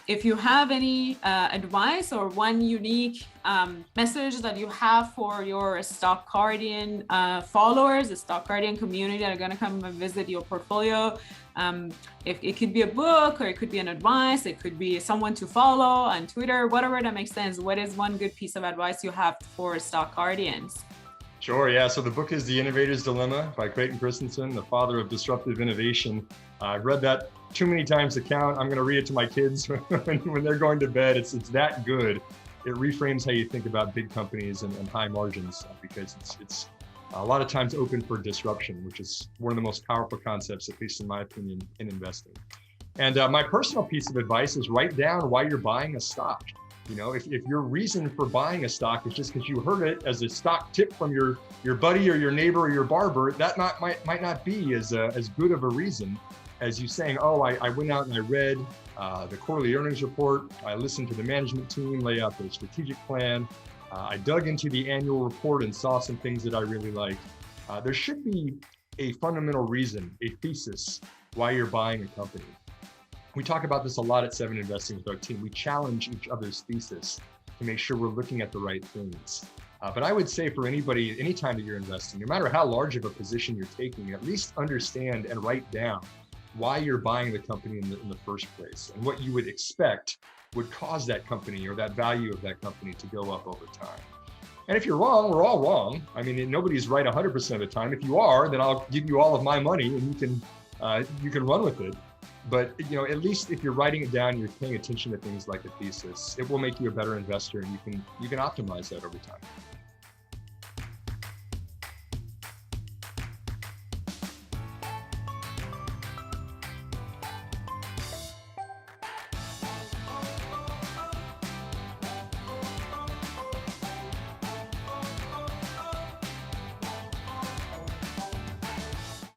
if you have any advice or one unique message that you have for your Stock Guardian followers, the Stock Guardian community that are going to come and visit your portfolio, if it could be a book or it could be an advice, it could be someone to follow on Twitter, whatever that makes sense. What is one good piece of advice you have for Stock Guardians? Sure, yeah. So the book is The Innovator's Dilemma by Clayton Christensen, the father of disruptive innovation. I've read that too many times to count. I'm going to read it to my kids when they're going to bed. It's that good. It reframes how you think about big companies and high margins, because it's a lot of times open for disruption, which is one of the most powerful concepts, at least in my opinion, in investing. And my personal piece of advice is write down why you're buying a stock. You know, if your reason for buying a stock is just because you heard it as a stock tip from your buddy or your neighbor or your barber, that might not be as good of a reason as you saying, oh, I went out and I read the quarterly earnings report, I listened to the management team lay out their strategic plan, I dug into the annual report and saw some things that I really liked. There should be a fundamental reason, a thesis, why you're buying a company. We talk about this a lot at 7 Investing with our team. We challenge each other's thesis to make sure we're looking at the right things. But I would say for anybody, anytime that you're investing, no matter how large of a position you're taking, at least understand and write down why you're buying the company in the first place and what you would expect would cause that company or that value of that company to go up over time. And if you're wrong, we're all wrong. I mean, nobody's right 100% of the time. If you are, then I'll give you all of my money and you can run with it. But at least if you're writing it down, you're paying attention to things like a thesis, it will make you a better investor, and you can optimize that over time.